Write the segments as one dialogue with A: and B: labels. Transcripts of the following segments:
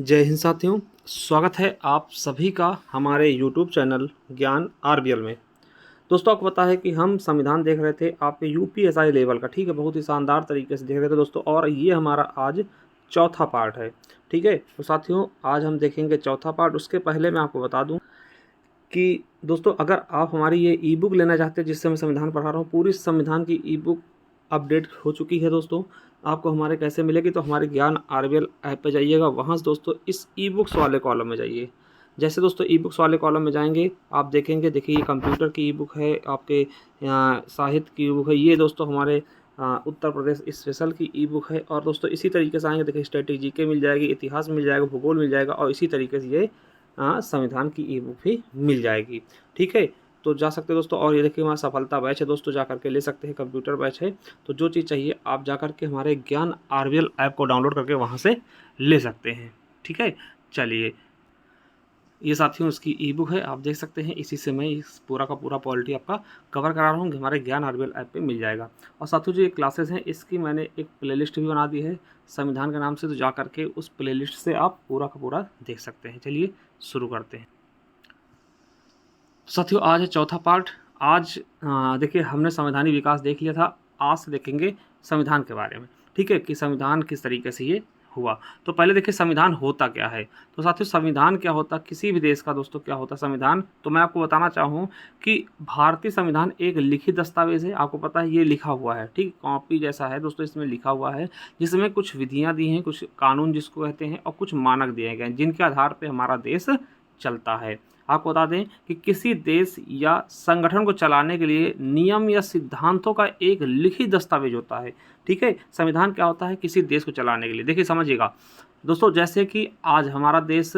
A: जय हिंद साथियों, स्वागत है आप सभी का हमारे YouTube चैनल ज्ञान आरबीएल में। दोस्तों, आपको पता है कि हम संविधान देख रहे थे आपके यूपीएसआई लेवल का, ठीक है, बहुत ही शानदार तरीके से देख रहे थे दोस्तों। और ये हमारा आज चौथा पार्ट है, ठीक है। तो साथियों, आज हम देखेंगे चौथा पार्ट। उसके पहले मैं आपको बता दूं कि दोस्तों, अगर आप हमारी ये ई बुक लेना चाहते हैं जिससे मैं संविधान पढ़ा रहा हूँ, पूरी संविधान की ई बुक अपडेट हो चुकी है दोस्तों। आपको हमारे कैसे मिलेगी, तो हमारे ज्ञान आरबीएल ऐप पे जाइएगा, वहाँ से दोस्तों इस ई बुक्स वाले कॉलम में जाइए। जैसे दोस्तों ई बुक्स वाले कॉलम में जाएंगे, आप देखेंगे, देखिए ये कंप्यूटर की ई बुक है, आपके साहित्य की ई बुक है, ये दोस्तों हमारे उत्तर प्रदेश स्पेशल की ई बुक है। और दोस्तों इसी तरीके से आएंगे, देखिए स्ट्रेटेजी के मिल जाएगी, इतिहास मिल जाएगा, भूगोल मिल जाएगा, और इसी तरीके से ये संविधान की ई बुक भी मिल जाएगी, ठीक है। तो जा सकते हैं दोस्तों। और ये देखिए, हमारा सफलता बैच है दोस्तों, जा करके ले सकते हैं, कंप्यूटर बैच है। तो जो चीज़ चाहिए आप जा करके हमारे ज्ञान आरबीएल ऐप को डाउनलोड करके वहाँ से ले सकते हैं, ठीक है। चलिए, ये साथियों इसकी ई बुक है, आप देख सकते हैं। इसी से मैं इस पूरा का पूरा पॉलिटी आपका कवर करा रहा हूँ, हमारे ज्ञान आरबीएल ऐप पे मिल जाएगा। और साथियों, जो ये क्लासेस हैं इसकी मैंने एक प्लेलिस्ट भी बना दी है संविधान के नाम से, तो जा करके उस प्लेलिस्ट से आप पूरा का पूरा देख सकते हैं। चलिए शुरू करते हैं। साथियों, आज है चौथा पार्ट। आज देखिए, हमने संवैधानिक विकास देख लिया था, आज से देखेंगे संविधान के बारे में, ठीक है, कि संविधान किस तरीके से ये हुआ। तो पहले देखिए संविधान होता क्या है। तो साथियों, संविधान क्या होता, किसी भी देश का दोस्तों क्या होता संविधान, तो मैं आपको बताना चाहूँ कि भारतीय संविधान एक लिखित दस्तावेज है। आपको पता है ये लिखा हुआ है, ठीक, कॉपी जैसा है दोस्तों, इसमें लिखा हुआ है, जिसमें कुछ विधियाँ दी हैं, कुछ कानून जिसको कहते हैं, और कुछ मानक दिए गए हैं जिनके आधार पर हमारा देश चलता है। आपको बता दें कि किसी देश या संगठन को चलाने के लिए नियम या सिद्धांतों का एक लिखित दस्तावेज होता है, ठीक है। संविधान क्या होता है, किसी देश को चलाने के लिए। देखिए समझिएगा दोस्तों, जैसे कि आज हमारा देश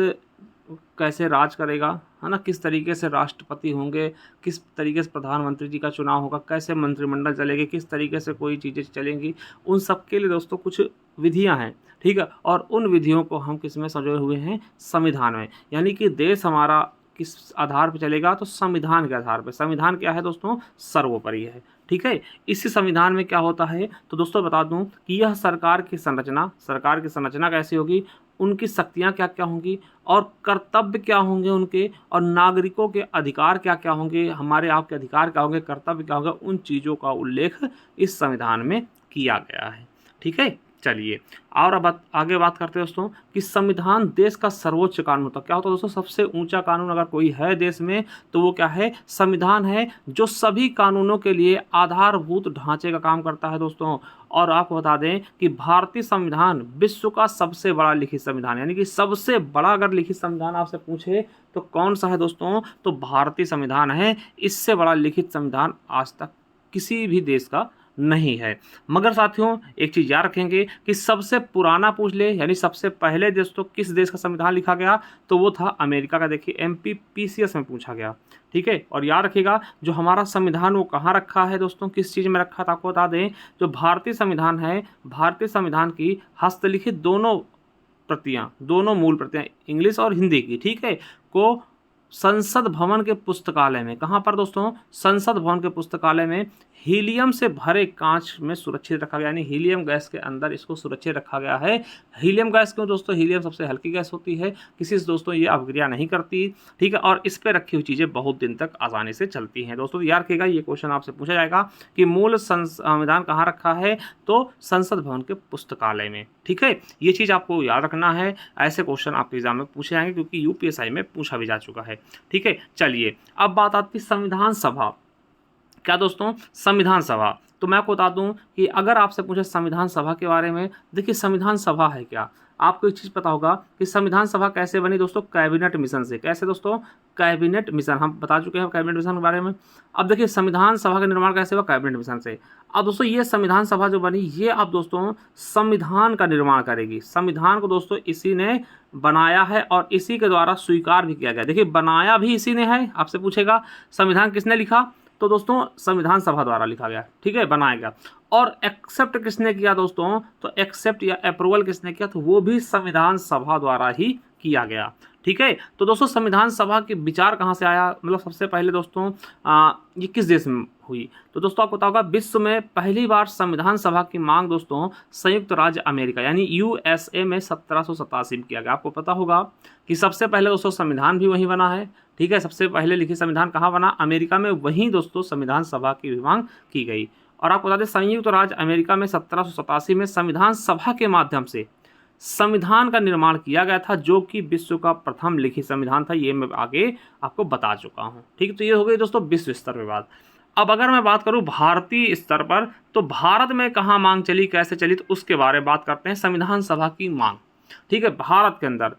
A: कैसे राज करेगा, है ना, किस तरीके से राष्ट्रपति होंगे, किस तरीके से प्रधानमंत्री जी का चुनाव होगा, कैसे मंत्रिमंडल चलेगी, किस तरीके से कोई चीज़ें चलेंगी, उन सब के लिए दोस्तों कुछ विधियां हैं, ठीक है। और उन विधियों को हम किस में संजोए हुए हैं, संविधान में। यानी कि देश हमारा किस आधार पर चलेगा, तो संविधान के आधार पर। संविधान क्या है दोस्तों, सर्वोपरि है, ठीक है। इसी संविधान में क्या होता है, तो दोस्तों बता दूं कि यह सरकार की संरचना कैसी होगी, उनकी शक्तियां क्या क्या होंगी, और कर्तव्य क्या होंगे उनके, और नागरिकों के अधिकार क्या क्या होंगे, हमारे आपके अधिकार क्या होंगे, कर्तव्य क्या होंगे, उन चीज़ों का उल्लेख इस संविधान में किया गया है, ठीक है। चलिए, और अब आगे बात करते हैं दोस्तों कि संविधान देश का सर्वोच्च कानून होता है। क्या होता है दोस्तों, सबसे ऊंचा कानून अगर कोई है देश में, तो वो क्या है, संविधान है, जो सभी कानूनों के लिए आधारभूत ढांचे का काम करता है दोस्तों। और आपको बता दें कि भारतीय संविधान विश्व का सबसे बड़ा लिखित संविधान, यानी कि सबसे बड़ा अगर लिखित संविधान आपसे पूछे तो कौन सा है दोस्तों, तो भारतीय संविधान है। इससे बड़ा लिखित संविधान आज तक किसी भी देश का नहीं है। मगर साथियों, एक चीज़ याद रखेंगे कि सबसे पुराना पूछ ले, यानी सबसे पहले दोस्तों किस देश का संविधान लिखा गया, तो वो था अमेरिका का। देखिए MPPCS में पूछा गया, ठीक है। और याद रखिएगा, जो हमारा संविधान वो कहाँ रखा है दोस्तों, किस चीज़ में रखा था, आपको बता दें, जो भारतीय संविधान है, भारतीय संविधान की हस्तलिखित दोनों प्रतियां, दोनों मूल प्रतियां, इंग्लिश और हिंदी की, ठीक है, को संसद भवन के पुस्तकालय में, कहाँ पर दोस्तों, संसद भवन के पुस्तकालय में हीलियम से भरे कांच में सुरक्षित रखा गया, यानी हीलियम गैस के अंदर इसको सुरक्षित रखा गया है। हीलियम गैस क्यों दोस्तों, हीलियम सबसे हल्की गैस होती है, किसी से दोस्तों ये अपक्रिया नहीं करती, ठीक है। और इस पर रखी हुई चीज़ें बहुत दिन तक आसानी से चलती हैं दोस्तों। याद रखिएगा, ये क्वेश्चन आपसे पूछा जाएगा कि मूल संविधान कहाँ रखा है, तो संसद भवन के पुस्तकालय में, ठीक है। ये चीज़ आपको याद रखना है, ऐसे क्वेश्चन आपके एग्जाम में पूछे जाएंगे, क्योंकि यूपीएसआई में पूछा भी जा चुका है, ठीक है। चलिए, अब बात आती है संविधान सभा। क्या दोस्तों, संविधान सभा, तो मैं आपको बता दूं कि अगर आपसे पूछे संविधान सभा के बारे में, देखिए संविधान सभा है क्या, आपको एक चीज़ पता होगा कि संविधान सभा कैसे बनी दोस्तों, कैबिनेट मिशन से। कैसे दोस्तों, कैबिनेट मिशन, हम बता चुके हैं कैबिनेट मिशन के बारे में। अब देखिए संविधान सभा का निर्माण कैसे हुआ, कैबिनेट मिशन से। अब दोस्तों ये संविधान सभा जो बनी, ये अब दोस्तों संविधान का निर्माण करेगी। संविधान को दोस्तों इसी ने बनाया है और इसी के द्वारा स्वीकार भी किया गया। देखिए बनाया भी इसी ने है, आपसे पूछेगा संविधान किसने लिखा, तो दोस्तों संविधान सभा द्वारा लिखा गया, ठीक है, बनाया गया। और एक्सेप्ट किसने किया दोस्तों, तो एक्सेप्ट या अप्रूवल किसने किया, तो वो भी संविधान सभा द्वारा ही किया गया। ठीक है, तो दोस्तों संविधान सभा के विचार कहाँ से आया, मतलब सबसे पहले दोस्तों ये किस देश में हुई, तो दोस्तों आपको पता होगा विश्व में पहली बार संविधान सभा की मांग दोस्तों संयुक्त राज्य अमेरिका यानी यूएसए में 1787 में किया गया। आपको पता होगा कि सबसे पहले दोस्तों संविधान भी वहीं बना है। ठीक है, सबसे पहले लिखित संविधान कहाँ बना, अमेरिका में, वहीं दोस्तों संविधान सभा की भी मांग की गई। और आपको बता दें संयुक्त राज्य अमेरिका में 1787 में संविधान सभा के माध्यम से संविधान का निर्माण किया गया था, जो कि विश्व का प्रथम लिखित संविधान था। ये मैं आगे आपको बता चुका हूँ। ठीक, तो ये हो गई दोस्तों विश्व स्तर पर बात। अब अगर मैं बात करूँ भारतीय स्तर पर, तो भारत में कहाँ मांग चली, कैसे चली, तो उसके बारे में बात करते हैं। संविधान सभा की मांग, ठीक है, भारत के अंदर।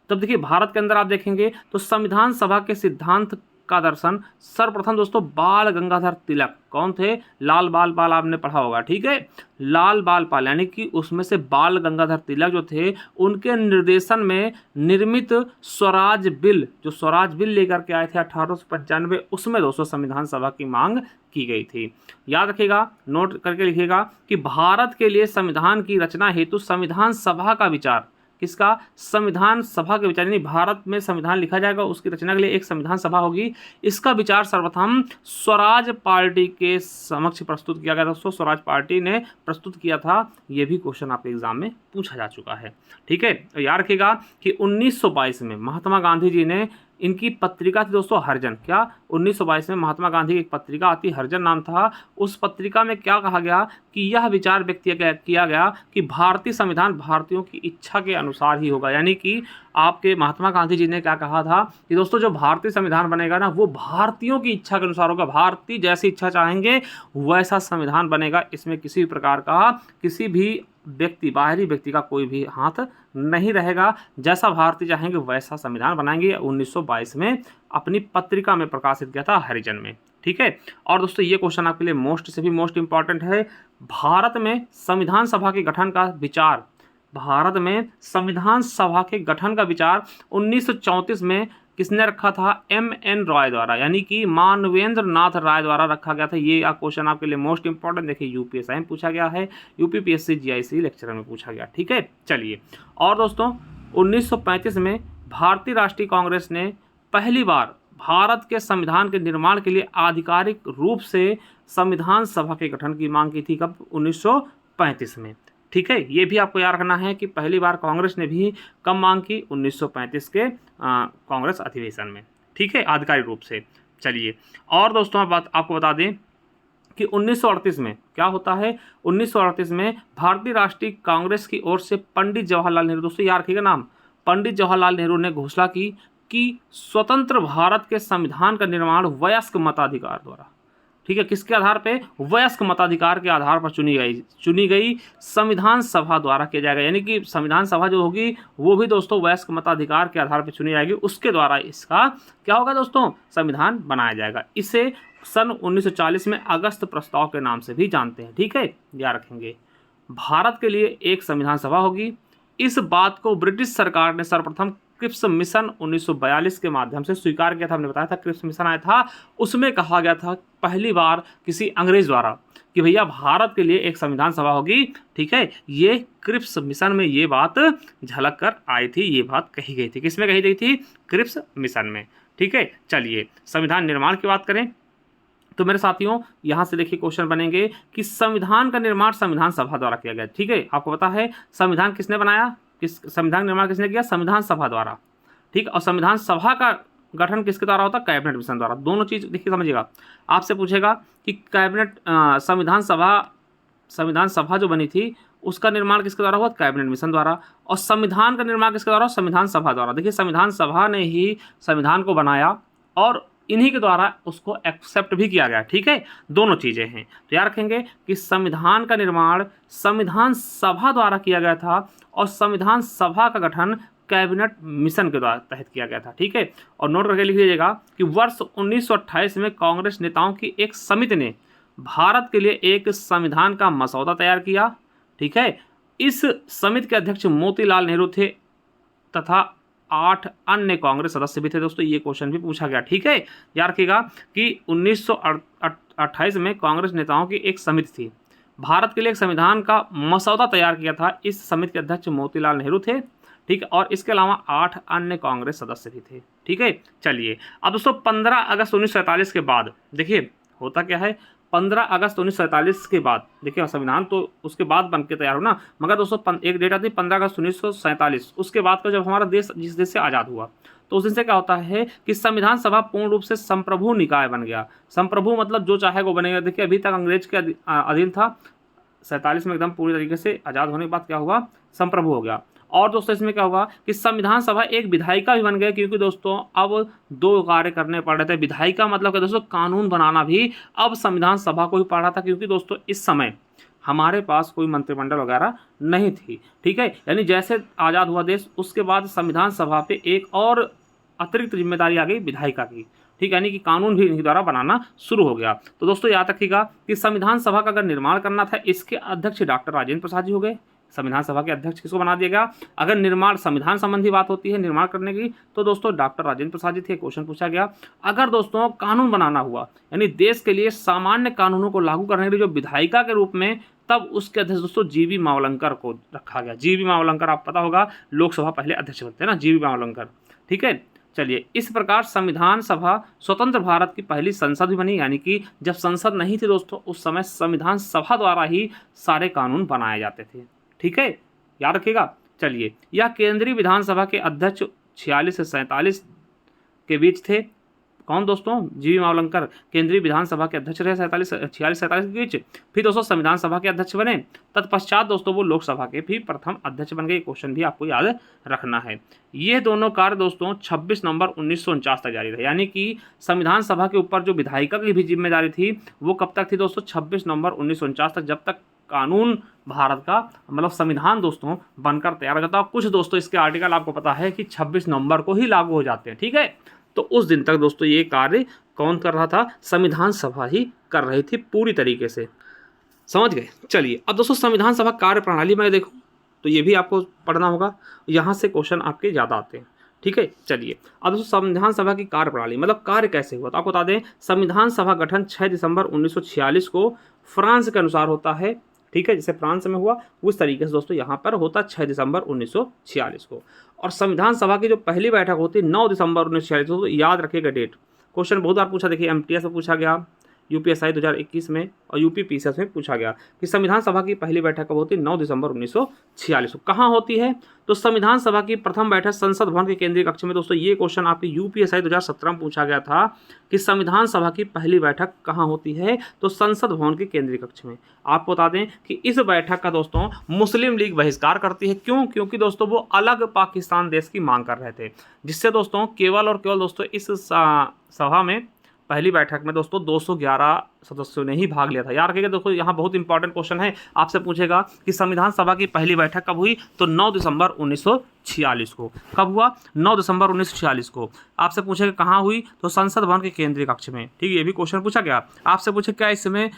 A: तब देखिए भारत के अंदर आप देखेंगे तो संविधान सभा के सिद्धांत का दर्शन सर्वप्रथम दोस्तों बाल गंगाधर तिलक, कौन थे, लाल बाल पाल, आपने पढ़ा होगा। ठीक है, लाल बाल पाल यानी कि उसमें से बाल गंगाधर तिलक जो थे, उनके निर्देशन में निर्मित स्वराज बिल, जो स्वराज बिल लेकर के आए थे 1895, उसमें दोस्तों संविधान सभा की मांग की गई थी। याद रखिएगा, नोट करके लिखिएगा कि भारत के लिए संविधान की रचना हेतु संविधान सभा का विचार, किसका, संविधान सभा के विचार, यानी भारत में संविधान लिखा जाएगा, उसकी रचना के लिए एक संविधान सभा होगी। इसका विचार सर्वप्रथम स्वराज पार्टी के समक्ष प्रस्तुत किया गया। दोस्तों स्वराज पार्टी ने प्रस्तुत किया था, ये भी क्वेश्चन आपके एग्जाम में पूछा जा चुका है। ठीक है, तो याद रखिएगा कि 1922 में महात्मा गांधी जी ने, इनकी पत्रिका थी दोस्तों हरिजन, क्या, 1922 में महात्मा गांधी की एक पत्रिका आती, हरिजन नाम था। उस पत्रिका में क्या कहा गया कि यह विचार व्यक्त किया गया कि भारतीय संविधान भारतीयों की इच्छा के अनुसार ही होगा। यानी कि आपके महात्मा गांधी जी ने क्या कहा था कि दोस्तों जो भारतीय संविधान बनेगा ना, वो भारतीयों की इच्छा के अनुसार होगा, भारतीय जैसी इच्छा चाहेंगे वैसा संविधान बनेगा। इसमें किसी भी प्रकार का, किसी भी व्यक्ति, बाहरी व्यक्ति का कोई भी हाथ नहीं रहेगा, जैसा भारतीय चाहेंगे वैसा संविधान बनाएंगे। 1922 में अपनी पत्रिका में प्रकाशित किया था हरिजन में। ठीक है, और दोस्तों ये क्वेश्चन आपके लिए मोस्ट से भी मोस्ट इंपॉर्टेंट है। भारत में संविधान सभा के गठन का विचार, भारत में संविधान सभा के गठन का विचार 1934 में किसने रखा था, M.N. रॉय द्वारा, यानी कि मानवेंद्र नाथ राय द्वारा रखा गया था। ये क्वेश्चन आपके लिए मोस्ट इंपॉर्टेंट, देखिए यूपीएसआई में पूछा गया है, यूपीपीएससी जीआईसी लेक्चर में पूछा गया। ठीक है, चलिए, और दोस्तों 1935 में भारतीय राष्ट्रीय कांग्रेस ने पहली बार भारत के संविधान के निर्माण के लिए आधिकारिक रूप से संविधान सभा के गठन की मांग की थी। कब, 1935 में। ठीक है, ये भी आपको याद रखना है कि पहली बार कांग्रेस ने भी कब मांग की, 1935 के कांग्रेस अधिवेशन में। ठीक है, आधिकारिक रूप से। चलिए, और दोस्तों आपको बता दें कि 1938 में क्या होता है, 1938 में भारतीय राष्ट्रीय कांग्रेस की ओर से पंडित जवाहरलाल नेहरू, दोस्तों याद रखिएगा नाम, पंडित जवाहरलाल नेहरू ने घोषणा की कि स्वतंत्र भारत के संविधान का निर्माण वयस्क मताधिकार द्वारा, ठीक है, किसके आधार पे, वयस्क मताधिकार के आधार पर चुनी गई संविधान सभा द्वारा किया जाएगा। यानी कि संविधान सभा जो होगी वो भी दोस्तों वयस्क मताधिकार के आधार पर चुनी जाएगी, उसके द्वारा इसका क्या होगा दोस्तों, संविधान बनाया जाएगा। इसे सन 1940 में अगस्त प्रस्ताव के नाम से भी जानते हैं। ठीक है, याद रखेंगे, भारत के लिए एक संविधान सभा होगी। इस बात को ब्रिटिश सरकार ने सर्वप्रथम क्रिप्स मिशन 1942 के माध्यम से स्वीकार किया था। हमने बताया था क्रिप्स मिशन आया था, उसमें कहा गया था पहली बार किसी अंग्रेज द्वारा कि भैया भारत के लिए एक संविधान सभा होगी। ठीक है, ये क्रिप्स मिशन में ये बात झलक कर आई थी, ये बात कही गई थी। किसमें कही गई थी, क्रिप्स मिशन में। ठीक है, चलिए संविधान निर्माण की बात करें तो मेरे साथियों यहाँ से देखिए क्वेश्चन बनेंगे कि संविधान का निर्माण संविधान सभा द्वारा किया गया। ठीक है, आपको पता है संविधान किसने बनाया, किस संविधान निर्माण किसने किया, संविधान सभा द्वारा। ठीक, और संविधान सभा का गठन किसके द्वारा होता है, कैबिनेट मिशन द्वारा। दोनों चीज देखिए समझिएगा, आपसे पूछेगा कि कैबिनेट संविधान सभा जो बनी थी उसका निर्माण किसके द्वारा हुआ, कैबिनेट मिशन द्वारा। और संविधान का निर्माण किसके द्वारा, संविधान सभा द्वारा। देखिए संविधान सभा ने ही संविधान को बनाया और इन्हीं के द्वारा उसको एक्सेप्ट भी किया गया। ठीक है, दोनों चीजें हैं। तो याद रखेंगे कि संविधान का निर्माण संविधान सभा द्वारा किया गया था और संविधान सभा का गठन कैबिनेट मिशन के द्वारा तहत किया गया था। ठीक है, और नोट करके लिख लीजिएगा कि वर्ष 1928 में कांग्रेस नेताओं की एक समिति ने भारत के लिए एक संविधान का मसौदा तैयार किया। ठीक है, इस समिति के अध्यक्ष मोतीलाल नेहरू थे तथा 8 अन्य कांग्रेस सदस्य भी थे। दोस्तों ये क्वेश्चन भी पूछा गया। ठीक है, याद रखिएगा कि 1928 में कांग्रेस नेताओं की एक समिति थी, भारत के लिए एक संविधान का मसौदा तैयार किया था। इस समिति के अध्यक्ष मोतीलाल नेहरू थे। ठीक है, और इसके अलावा 8 अन्य कांग्रेस सदस्य भी थे। ठीक है, चलिए अब दोस्तों 15 अगस्त 1947 के बाद देखिए होता क्या है, 15 अगस्त 1947 के बाद देखिए संविधान तो उसके बाद बन के तैयार हो ना, मगर दोस्तों एक डेट आती है 15 अगस्त 1947, उसके बाद का जब हमारा देश जिस देश से आज़ाद हुआ तो उस दिन से क्या होता है कि संविधान सभा पूर्ण रूप से संप्रभु निकाय बन गया। संप्रभु मतलब जो चाहे वो बनेगा। देखिए अभी तक अंग्रेज के अधीन था, 47 में एकदम पूरी तरीके से आज़ाद होने के बाद क्या हुआ, संप्रभु हो गया। और दोस्तों इसमें क्या हुआ कि संविधान सभा एक विधायिका भी बन गई, क्योंकि दोस्तों अब 2 कार्य करने पड़ रहे थे। विधायिका मतलब कि दोस्तों कानून बनाना भी अब संविधान सभा को ही पड़ रहा था, क्योंकि दोस्तों इस समय हमारे पास कोई मंत्रिमंडल वगैरह नहीं थी। ठीक है, यानी जैसे आज़ाद हुआ देश उसके बाद संविधान सभा पे एक और अतिरिक्त जिम्मेदारी आ गई विधायिका की। ठीक है, यानी कि कानून भी इनके द्वारा बनाना शुरू हो गया। तो दोस्तों याद रखिएगा कि संविधान सभा का अगर निर्माण करना था, इसके अध्यक्ष डॉक्टर राजेंद्र प्रसाद जी हो गए। संविधान सभा के अध्यक्ष किसको बना दिया गया, अगर निर्माण संविधान संबंधी बात होती है निर्माण करने की, तो दोस्तों डॉक्टर राजेंद्र प्रसाद जी थे। क्वेश्चन पूछा गया। अगर दोस्तों कानून बनाना हुआ, यानी देश के लिए सामान्य कानूनों को लागू करने के लिए जो विधायिका के रूप में, तब उसके अध्यक्ष दोस्तों जीवी मावलंकर को रखा गया। जीवी मावलंकर आप पता होगा लोकसभा पहले अध्यक्ष बनते हैं ना, जीवी मावलंकर। ठीक है, चलिए इस प्रकार संविधान सभा स्वतंत्र भारत की पहली संसद भी बनी, यानी कि जब संसद नहीं थी दोस्तों उस समय संविधान सभा द्वारा ही सारे कानून बनाए जाते थे। ठीक है, याद रखिएगा। चलिए यह केंद्रीय विधानसभा के अध्यक्ष 46 से 47 के बीच थे। कौन दोस्तों, जीवी मावलंकर केंद्रीय विधानसभा के अध्यक्ष रहे 46-47 के बीच। फिर दोस्तों संविधान सभा के अध्यक्ष बने, तत्पश्चात दोस्तों वो लोकसभा के भी प्रथम अध्यक्ष बन गए। क्वेश्चन भी आपको याद रखना है। ये दोनों कार्य दोस्तों 26 नवंबर 1949 तक जारी रहे, यानी कि संविधान सभा के ऊपर जो विधायिका की भी जिम्मेदारी थी वो कब तक थी दोस्तों, 26 नवंबर 1949 तक, जब तक कानून भारत का मतलब संविधान दोस्तों बनकर तैयार हो जाता है। कुछ दोस्तों इसके आर्टिकल आपको पता है कि 26 नवंबर को ही लागू हो जाते हैं। ठीक है, तो उस दिन तक दोस्तों ये कार्य कौन कर रहा था, संविधान सभा ही कर रही थी पूरी तरीके से। समझ गए। चलिए अब दोस्तों संविधान सभा कार्य प्रणाली में देखो तो ये भी आपको पढ़ना होगा, यहाँ से क्वेश्चन आपके ज़्यादा आते हैं। ठीक है, चलिए अब दोस्तों संविधान सभा की कार्य प्रणाली मतलब कार्य कैसे हुआ, तो आपको बता दें संविधान सभा गठन 6 दिसंबर 1946 को फ्रांस के अनुसार होता है। ठीक है, जैसे फ्रांस में हुआ उस तरीके से दोस्तों यहाँ पर होता 6 दिसंबर 1946 को। और संविधान सभा की जो पहली बैठक होती 9 दिसंबर 1946 को। तो याद रखिएगा डेट, क्वेश्चन बहुत बार पूछा। देखिए MTS में पूछा गया, UPSI 2021 में और UPPCS में पूछा गया कि संविधान सभा की पहली बैठक कब होती है, 9 दिसंबर 1946 को। कहाँ होती है, तो संविधान सभा की प्रथम बैठक संसद भवन के केंद्रीय कक्ष में। दोस्तों ये क्वेश्चन आपके UPSI 2017 में पूछा गया था कि संविधान सभा की पहली बैठक कहाँ होती है, तो संसद भवन के केंद्रीय कक्ष में। आपको बता दें कि इस बैठक का दोस्तों मुस्लिम लीग बहिष्कार करती है। क्यों, क्योंकि दोस्तों वो अलग पाकिस्तान देश की मांग कर रहे थे, जिससे दोस्तों केवल और केवल दोस्तों इस सभा में पहली बैठक में दोस्तों 211 सदस्यों ने ही भाग लिया था। याद रखिएगा दोस्तों यहाँ बहुत इंपॉर्टेंट क्वेश्चन है, आपसे पूछेगा कि संविधान सभा की पहली बैठक कब हुई, तो 9 दिसंबर 1946 को। कब हुआ, 9 दिसंबर 1946 को। आपसे पूछेगा कहाँ हुई, तो संसद भवन के केंद्रीय कक्ष में। ठीक है, ये भी क्वेश्चन पूछा गया। आपसे पूछे क्या इसमें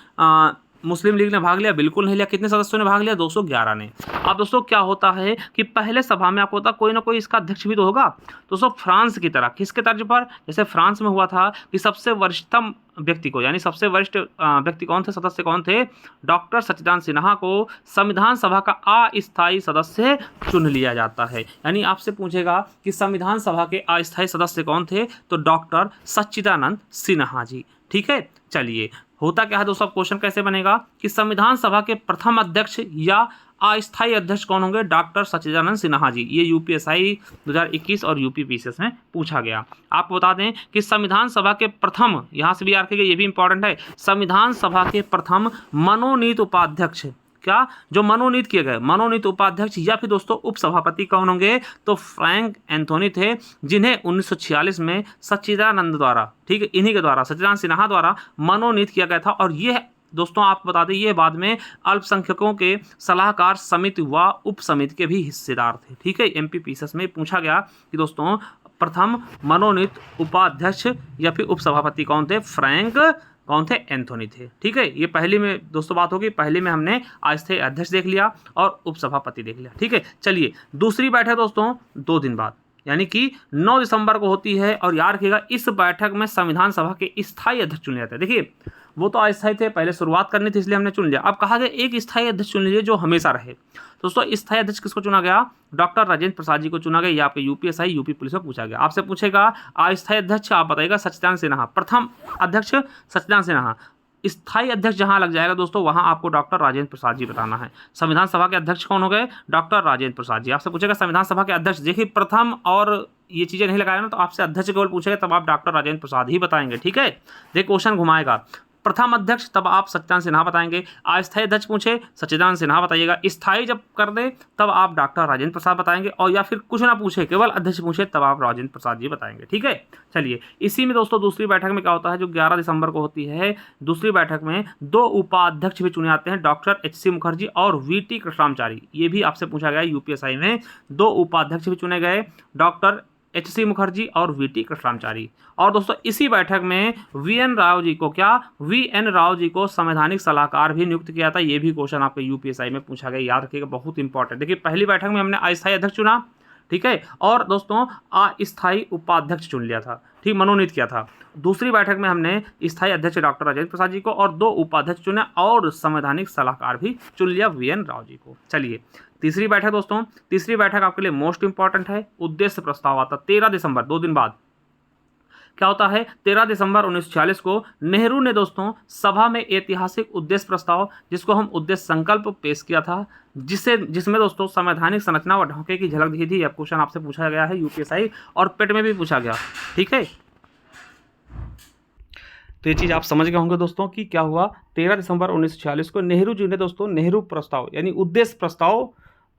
A: मुस्लिम लीग ने भाग लिया, बिल्कुल नहीं लिया। कितने सदस्यों ने भाग लिया, 211 ने। अब दोस्तों क्या होता है कि पहले सभा में आपको होता कोई ना कोई इसका अध्यक्ष भी तो होगा। दोस्तों फ्रांस की तरह, किसके तर्ज पर, जैसे फ्रांस में हुआ था कि सबसे वरिष्ठतम व्यक्ति को, यानी सबसे वरिष्ठ व्यक्ति कौन थे, सदस्य कौन थे, डॉक्टर सच्चिदानंद सिन्हा को संविधान सभा का अस्थायी सदस्य चुन लिया जाता है। यानी आपसे पूछेगा कि संविधान सभा के अस्थायी सदस्य कौन थे, तो डॉक्टर सच्चिदानंद सिन्हा जी। ठीक है, चलिए होता क्या है दोस्तों, क्वेश्चन कैसे बनेगा कि संविधान सभा के प्रथम अध्यक्ष या अस्थायी अध्यक्ष कौन होंगे, डॉक्टर सच्चिदानंद सिन्हा जी। ये UPSI 2021 और UPPCS में पूछा गया। आपको बता दें कि संविधान सभा के प्रथम, यहाँ से भी याद रखिएगा ये भी इंपॉर्टेंट है, संविधान सभा के प्रथम मनोनीत उपाध्यक्ष, क्या जो मनोनीत किए गए मनोनीत उपाध्यक्ष या फिर दोस्तों उपसभापति कौन होंगे, तो फ्रैंक एंथोनी थे, जिन्हें 1946 में सच्चिदानंद द्वारा, ठीक है, इन्हीं के द्वारा सच्चिदानंद सिन्हा द्वारा मनोनीत किया गया था। और ये दोस्तों आपको बता दें ये बाद में अल्पसंख्यकों के सलाहकार समिति व उप समिति के भी हिस्सेदार थे। ठीक है, MPPCS में पूछा गया कि दोस्तों प्रथम मनोनीत उपाध्यक्ष या फिर उपसभापति कौन थे, फ्रैंक कौन थे, एंथोनी थे। ठीक है, ये पहली में दोस्तों बात होगी, पहले में हमने अस्थायी अध्यक्ष देख लिया और उपसभापति देख लिया। ठीक है, चलिए दूसरी बैठक दोस्तों 2 दिन बाद यानी कि 9 दिसंबर को होती है। और याद रखिएगा इस बैठक में संविधान सभा के स्थायी अध्यक्ष चुने जाते हैं। देखिए वो तो अस्थायी थे, पहले शुरुआत करनी थी इसलिए हमने चुन लिया। अब कहा गया एक स्थायी अध्यक्ष चुन लीजिए जो हमेशा रहे। तो दोस्तों स्थायी अध्यक्ष किसको चुना गया? डॉक्टर राजेंद्र प्रसाद जी को चुना गया। ये आपके यूपीएसआई यूपी पुलिस में पूछा गया। आपसे पूछेगा अस्थायी अध्यक्ष, आप बताइएगा सच्चिदानंद सिन्हा। प्रथम अध्यक्ष सच्चिदानंद सिन्हा। स्थायी अध्यक्ष जहां लग जाएगा दोस्तों वहां आपको डॉक्टर राजेंद्र प्रसाद जी बताना है। संविधान सभा के अध्यक्ष कौन हो गए? डॉक्टर राजेंद्र प्रसाद जी। आपसे पूछेगा संविधान सभा के अध्यक्ष, देखिए प्रथम और ये चीजें नहीं लगाए ना तो आपसे अध्यक्ष केवल पूछेगा तब आप डॉक्टर राजेंद्र प्रसाद ही बताएंगे। ठीक है, देखिए क्वेश्चन घुमाएगा। प्रथम अध्यक्ष तब आप सच्चिदानंद सिन्हा बताएंगे। अस्थायी अध्यक्ष पूछे सच्चिदानंद सिन्हा बताइएगा। स्थायी जब कर दे तब आप डॉक्टर राजेंद्र प्रसाद बताएंगे। और या फिर कुछ ना पूछे केवल अध्यक्ष पूछे तब आप राजेंद्र प्रसाद जी बताएंगे। ठीक है, चलिए इसी में दोस्तों दूसरी बैठक में क्या होता है जो 11 दिसंबर को होती है। दूसरी बैठक में 2 उपाध्यक्ष भी चुने जाते हैं, डॉक्टर एच.सी. मुखर्जी और वी.टी. कृष्णाचारी। ये भी आपसे पूछा गया यूपीएसआई में। 2 उपाध्यक्ष भी चुने गए, डॉक्टर एच.सी. मुखर्जी और वी.टी. कृष्णाचारी। और दोस्तों इसी बैठक में वी.एन. राव जी को वी.एन. राव जी को संवैधानिक सलाहकार भी नियुक्त किया था। ये भी क्वेश्चन आपके यूपीएसआई में पूछा गया, याद रखिएगा, बहुत इंपॉर्टेंट। देखिए पहली बैठक में हमने अस्थायी अध्यक्ष चुना, ठीक है, और दोस्तों अस्थायी उपाध्यक्ष चुन लिया था, ठीक, मनोनीत किया था। दूसरी बैठक में हमने स्थायी अध्यक्ष डॉक्टर राजेंद्र प्रसाद जी को और 2 उपाध्यक्ष चुने और संवैधानिक सलाहकार भी चुन लिया वी.एन. राव जी को। चलिए तीसरी बैठक दोस्तों, तीसरी बैठक आपके लिए मोस्ट इंपॉर्टेंट है। उद्देश्य प्रस्ताव आता 13 दिसंबर, 2 दिन बाद क्या होता है? 13 दिसंबर 1946 को नेहरू ने दोस्तों सभा में ऐतिहासिक उद्देश्य प्रस्ताव, जिसको हम उद्देश्य संकल्प पेश किया था, जिसमें दोस्तों संवैधानिक संरचना और ढांचे की झलक दी थी। यह क्वेश्चन आपसे पूछा गया है यूपीएसआई और पेट में भी पूछा गया। ठीक है, तो ये चीज़ आप समझ गए होंगे दोस्तों कि क्या हुआ। 13 दिसंबर 1946 को नेहरू जी ने दोस्तों नेहरू प्रस्ताव यानी उद्देश्य प्रस्ताव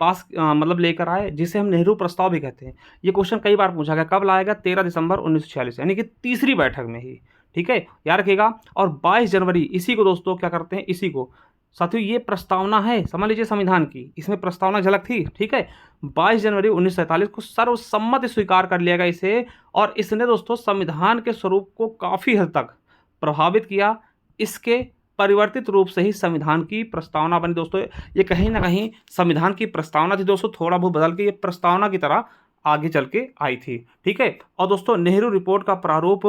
A: पास मतलब लेकर आए, जिसे हम नेहरू प्रस्ताव भी कहते हैं। ये क्वेश्चन कई बार पूछा गया, कब लाया गया? 13 दिसंबर 1946 यानी कि तीसरी बैठक में ही। ठीक है, याद रखिएगा। और 22 जनवरी इसी को दोस्तों क्या करते हैं, इसी को साथियों ये प्रस्तावना है, समझ लीजिए संविधान की, इसमें प्रस्तावना झलक थी। ठीक है, 22 जनवरी 1947 को सर्वसम्मति स्वीकार कर लिया गया इसे, और इसने दोस्तों संविधान के स्वरूप को काफ़ी हद तक प्रभावित किया। इसके परिवर्तित रूप से ही संविधान की प्रस्तावना बनी दोस्तों। ये कहीं ना कहीं संविधान की प्रस्तावना थी दोस्तों, थोड़ा बहुत बदल के ये प्रस्तावना की तरह आगे चल के आई थी। ठीक है, और दोस्तों नेहरू रिपोर्ट का प्रारूप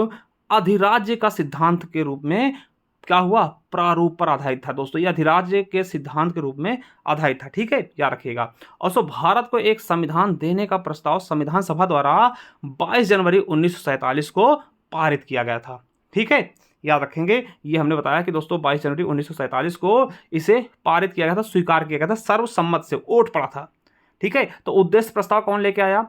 A: अधिराज्य का सिद्धांत के रूप में क्या हुआ? प्रारूप पर आधारित था दोस्तों। ये अधिराज्य के सिद्धांत के रूप में आधारित था। ठीक है, याद रखिएगा। और सो भारत को एक संविधान देने का प्रस्ताव संविधान सभा द्वारा 22 जनवरी 1947 को पारित किया गया था। ठीक है, याद रखेंगे। ये हमने बताया कि दोस्तों 22 जनवरी 1947 को इसे पारित किया गया था, स्वीकार किया गया था, सर्वसम्मत से वोट पड़ा था। ठीक है, तो उद्देश्य प्रस्ताव कौन लेके आया?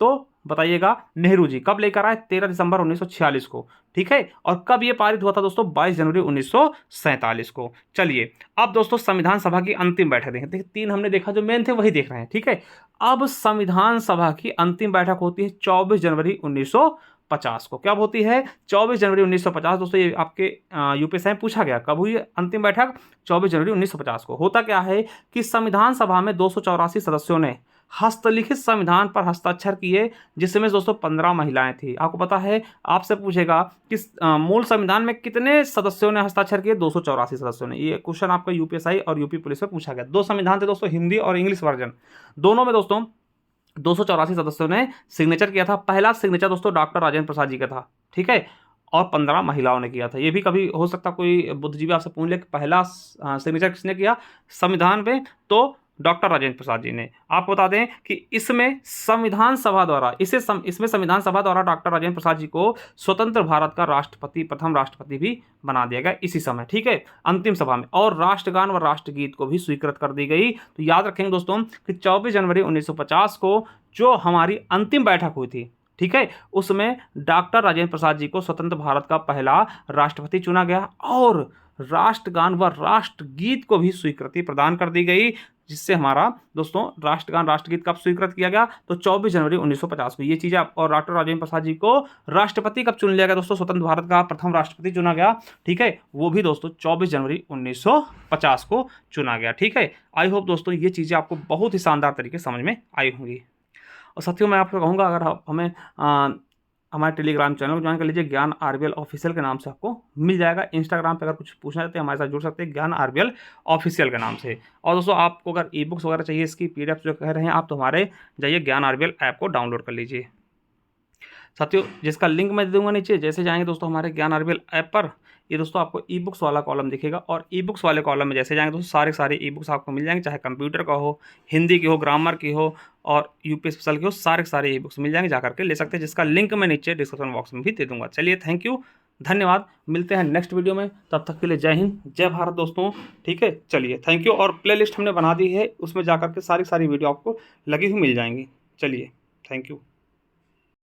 A: तो बताइएगा, नेहरू जी। कब लेकर आए? 13 दिसंबर 1946 को। ठीक है, और कब ये पारित हुआ था दोस्तों? 22 जनवरी 1947 को। चलिए अब दोस्तों संविधान सभा की अंतिम बैठक देखें। देखिए 3 हमने देखा, जो मेन थे वही देख रहे हैं। ठीक है, अब संविधान सभा की अंतिम बैठक होती है 24 जनवरी 1950 को। क्या होती है? 24 जनवरी 1950 दोस्तों। ये आपके यूपीएसआई में पूछा गया कब हुई अंतिम बैठक? 24 जनवरी 1950 को। होता क्या है कि संविधान सभा में 284 सदस्यों ने हस्तलिखित संविधान पर हस्ताक्षर किए, जिसमें दोस्तों 15 महिलाएं थी। आपको पता है, आपसे पूछेगा कि मूल संविधान में कितने सदस्यों ने हस्ताक्षर किए? 284 सदस्यों ने। ये क्वेश्चन आपका यूपीएसआई और यूपी पुलिस में पूछा गया। 2 संविधान थे दोस्तों, हिंदी और इंग्लिश वर्जन, दोनों में दोस्तों 284 सदस्यों ने सिग्नेचर किया था। पहला सिग्नेचर दोस्तों डॉक्टर राजेंद्र प्रसाद जी का था। ठीक है, और 15 महिलाओं ने किया था। ये भी कभी हो सकता कोई बुद्धिजीवी आपसे पूछ ले कि पहला सिग्नेचर किसने किया संविधान पे, तो डॉक्टर राजेंद्र प्रसाद जी ने। आपको बता दें कि इसमें संविधान सभा द्वारा इसमें संविधान सभा द्वारा डॉक्टर राजेंद्र प्रसाद जी को स्वतंत्र भारत का राष्ट्रपति, प्रथम राष्ट्रपति भी बना दिया गया इसी समय। ठीक है, अंतिम सभा में। और राष्ट्रगान व राष्ट्रगीत को भी स्वीकृत कर दी गई। तो याद रखेंगे दोस्तों कि 24 जनवरी 1950 को जो हमारी अंतिम बैठक हुई थी, ठीक है, उसमें डॉक्टर राजेंद्र प्रसाद जी को स्वतंत्र भारत का पहला राष्ट्रपति चुना गया और राष्ट्रगान व राष्ट्रगीत को भी स्वीकृति प्रदान कर दी गई, जिससे हमारा दोस्तों राष्ट्रगान राष्ट्रगीत कब स्वीकृत किया गया? तो 24 जनवरी 1950 को। ये चीज़ें और डॉक्टर राजेंद्र प्रसाद जी को राष्ट्रपति कब चुन लिया गया दोस्तों? स्वतंत्र भारत का प्रथम राष्ट्रपति चुना गया। ठीक है, वो भी दोस्तों 24 जनवरी 1950 को चुना गया। ठीक है, आई होप दोस्तों ये चीज़ें आपको बहुत ही शानदार तरीके से समझ में आई होंगी। और साथियों मैं आपको कहूँगा, अगर आप हमें हमारे टेलीग्राम चैनल को ज्वाइन कर लीजिए, ज्ञान आरबीएल ऑफिशियल के नाम से आपको मिल जाएगा। इंस्टाग्राम पे अगर कुछ पूछना चाहते हैं हमारे साथ जुड़ सकते हैं, ज्ञान आरबीएल ऑफिशियल के नाम से। और दोस्तों आपको अगर ई बुक्स वगैरह चाहिए, इसकी पीडीएफ जो कह रहे हैं आप, तो हमारे जाइए ज्ञान आरबीएल ऐप को डाउनलोड कर लीजिए साथियों, जिसका लिंक मैं दे दूंगा नीचे। जैसे जाएंगे दोस्तों हमारे ज्ञान आरबीएल ऐप पर, ये दोस्तों आपको ई बुक्स वाला कॉलम दिखेगा, और ई बुक्स वाले कॉलम में जैसे जाएंगे दोस्तों सारे सारे ई बुक्स आपको मिल जाएंगे, चाहे कंप्यूटर का हो, हिंदी की हो, ग्रामर की हो और यूपी स्पेशल की हो, सारे सारे ई बुक्स मिल जाएंगे, जाकर के ले सकते हैं, जिसका लिंक मैं नीचे डिस्क्रिप्शन बॉक्स में भी दे दूंगा। चलिए थैंक यू, धन्यवाद, मिलते हैं नेक्स्ट वीडियो में, तब तक के लिए जय हिंद जय भारत दोस्तों। ठीक है, चलिए थैंक यू। और प्लेलिस्ट हमने बना दी है, उसमें जाकर के सारी सारी वीडियो आपको लगी हुई मिल जाएंगी। चलिए थैंक यू।